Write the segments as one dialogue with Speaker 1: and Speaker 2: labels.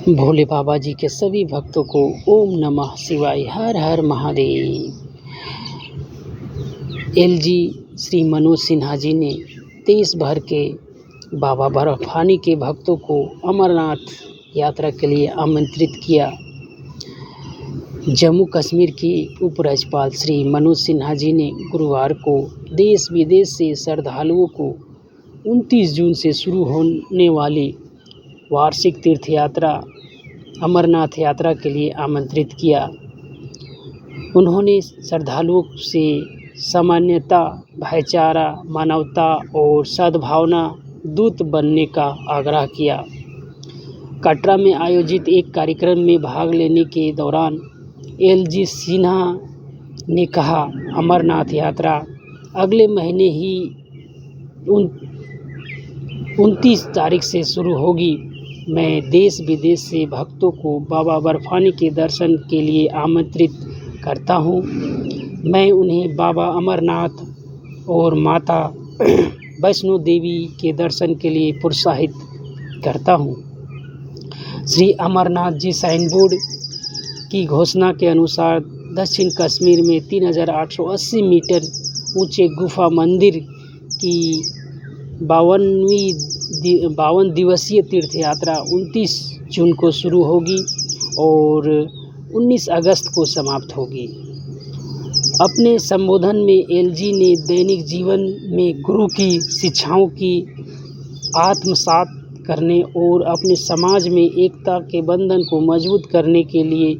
Speaker 1: भोले बाबा जी के सभी भक्तों को ओम नमः शिवाय, हर हर महादेव। एलजी श्री मनोज सिन्हा जी ने देश भर के बाबा बर्फानी के भक्तों को अमरनाथ यात्रा के लिए आमंत्रित किया। जम्मू कश्मीर के उपराज्यपाल श्री मनोज सिन्हा जी ने गुरुवार को देश विदेश से श्रद्धालुओं को 29 जून से शुरू होने वाली वार्षिक तीर्थ यात्रा अमरनाथ यात्रा के लिए आमंत्रित किया। उन्होंने श्रद्धालुओं से सामान्यता, भाईचारा, मानवता और सद्भावना दूत बनने का आग्रह किया। कटरा में आयोजित एक कार्यक्रम में भाग लेने के दौरान एलजी सिन्हा ने कहा, अमरनाथ यात्रा अगले महीने ही 29 तारीख से शुरू होगी। मैं देश विदेश से भक्तों को बाबा बर्फानी के दर्शन के लिए आमंत्रित करता हूं। मैं उन्हें बाबा अमरनाथ और माता वैष्णो देवी के दर्शन के लिए प्रोत्साहित करता हूं। श्री अमरनाथ जी साइन बोर्ड की घोषणा के अनुसार दक्षिण कश्मीर में 3880 मीटर ऊंचे गुफा मंदिर की 52 दिवसीय तीर्थ यात्रा 29 जून को शुरू होगी और 19 अगस्त को समाप्त होगी। अपने संबोधन में एलजी ने दैनिक जीवन में गुरु की शिक्षाओं की आत्मसात करने और अपने समाज में एकता के बंधन को मजबूत करने के लिए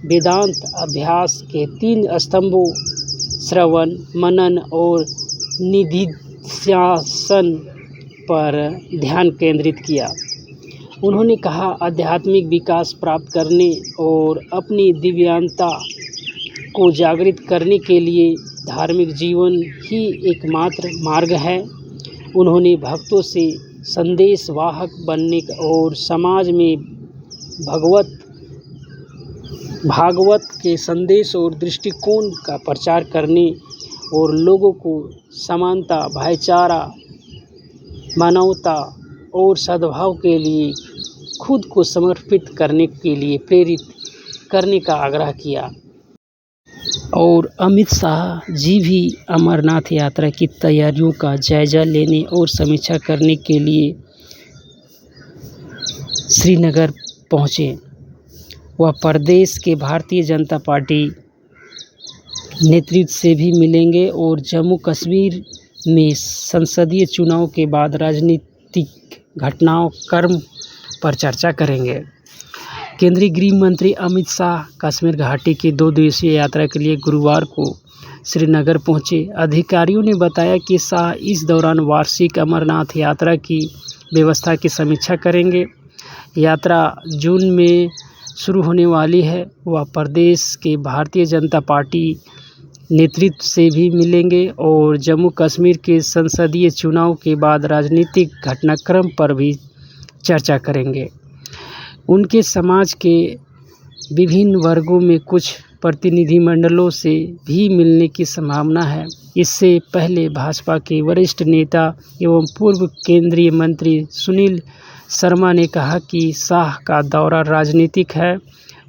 Speaker 1: वेदांत अभ्यास के 3 स्तंभों श्रवण, मनन और निधिध्यासन पर ध्यान केंद्रित किया। उन्होंने कहा, आध्यात्मिक विकास प्राप्त करने और अपनी दिव्यता को जागृत करने के लिए धार्मिक जीवन ही एकमात्र मार्ग है। उन्होंने भक्तों से संदेश वाहक बनने और समाज में भागवत के संदेश और दृष्टिकोण का प्रचार करने और लोगों को समानता, भाईचारा, मानवता और सद्भाव के लिए खुद को समर्पित करने के लिए प्रेरित करने का आग्रह किया। और अमित शाह जी भी अमरनाथ यात्रा की तैयारियों का जायजा लेने और समीक्षा करने के लिए श्रीनगर पहुंचे। वह प्रदेश के भारतीय जनता पार्टी नेतृत्व से भी मिलेंगे और जम्मू कश्मीर में संसदीय चुनाव के बाद राजनीतिक घटनाक्रम पर चर्चा करेंगे। केंद्रीय गृह मंत्री अमित शाह कश्मीर घाटी की 2 दिवसीय यात्रा के लिए गुरुवार को श्रीनगर पहुंचे। अधिकारियों ने बताया कि शाह इस दौरान वार्षिक अमरनाथ यात्रा की व्यवस्था की समीक्षा करेंगे। यात्रा जून में शुरू होने वाली है। वह प्रदेश के भारतीय जनता पार्टी नेतृत्व से भी मिलेंगे और जम्मू कश्मीर के संसदीय चुनाव के बाद राजनीतिक घटनाक्रम पर भी चर्चा करेंगे। उनके समाज के विभिन्न वर्गों में कुछ प्रतिनिधिमंडलों से भी मिलने की संभावना है। इससे पहले भाजपा के वरिष्ठ नेता एवं पूर्व केंद्रीय मंत्री सुनील शर्मा ने कहा कि शाह का दौरा राजनीतिक है।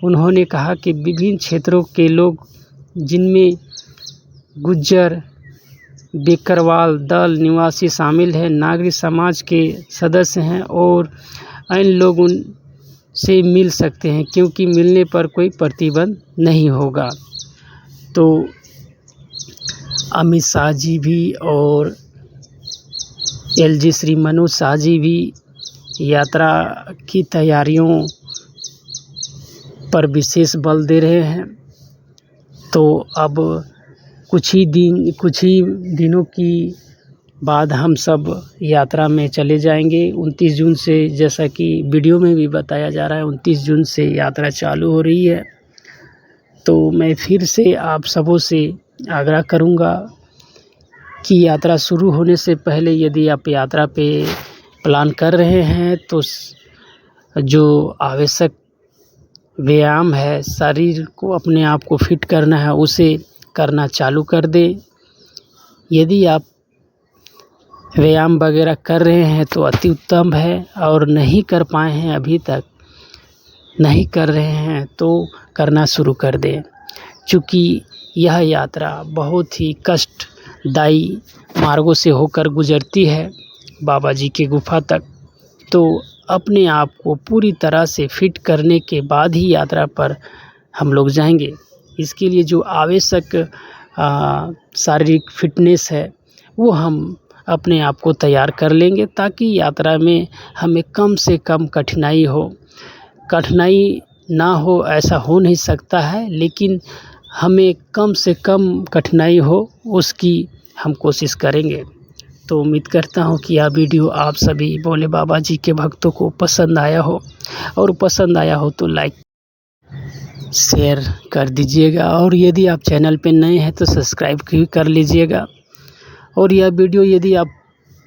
Speaker 1: उन्होंने कहा कि विभिन्न क्षेत्रों के लोग, जिनमें गुज्जर, बेकरवाल दल निवासी शामिल हैं, नागरिक समाज के सदस्य हैं और अन्य लोग उनसे मिल सकते हैं, क्योंकि मिलने पर कोई प्रतिबंध नहीं होगा। तो अमित शाह जी भी और एलजी श्री मनोज शाह जी भी यात्रा की तैयारियों पर विशेष बल दे रहे हैं। तो अब कुछ ही दिनों की बाद हम सब यात्रा में चले जाएंगे। 29 जून से, जैसा कि वीडियो में भी बताया जा रहा है, 29 जून से यात्रा चालू हो रही है। तो मैं फिर से आप सबों से आग्रह करूंगा कि यात्रा शुरू होने से पहले यदि आप यात्रा पे प्लान कर रहे हैं तो जो आवश्यक व्यायाम है, शरीर को अपने आप को फिट करना है, उसे करना चालू कर दें। यदि आप व्यायाम वगैरह कर रहे हैं तो अति उत्तम है, और नहीं कर पाए हैं अभी तक नहीं कर रहे हैं तो करना शुरू कर दें, क्योंकि यह यात्रा बहुत ही कष्टदायी मार्गों से होकर गुजरती है बाबा जी की गुफ़ा तक। तो अपने आप को पूरी तरह से फिट करने के बाद ही यात्रा पर हम लोग जाएंगे। इसके लिए जो आवश्यक शारीरिक फिटनेस है वो हम अपने आप को तैयार कर लेंगे, ताकि यात्रा में हमें कम से कम कठिनाई ना हो ऐसा हो नहीं सकता है, लेकिन हमें कम से कम कठिनाई हो उसकी हम कोशिश करेंगे। तो उम्मीद करता हूँ कि यह वीडियो आप सभी भोले बाबा जी के भक्तों को पसंद आया हो, और पसंद आया हो तो लाइक शेयर कर दीजिएगा, और यदि आप चैनल पे नए हैं तो सब्सक्राइब भी कर लीजिएगा, और यह वीडियो यदि आप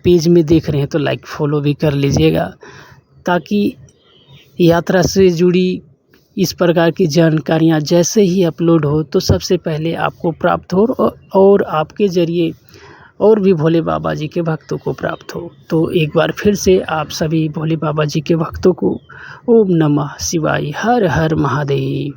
Speaker 1: पेज में देख रहे हैं तो लाइक फॉलो भी कर लीजिएगा, ताकि यात्रा से जुड़ी इस प्रकार की जानकारियाँ जैसे ही अपलोड हो तो सबसे पहले आपको प्राप्त हो, और आपके ज़रिए और भी भोले बाबा जी के भक्तों को प्राप्त हो। तो एक बार फिर से आप सभी भोले बाबा जी के भक्तों को ओम नमः शिवाय, हर हर महादेव।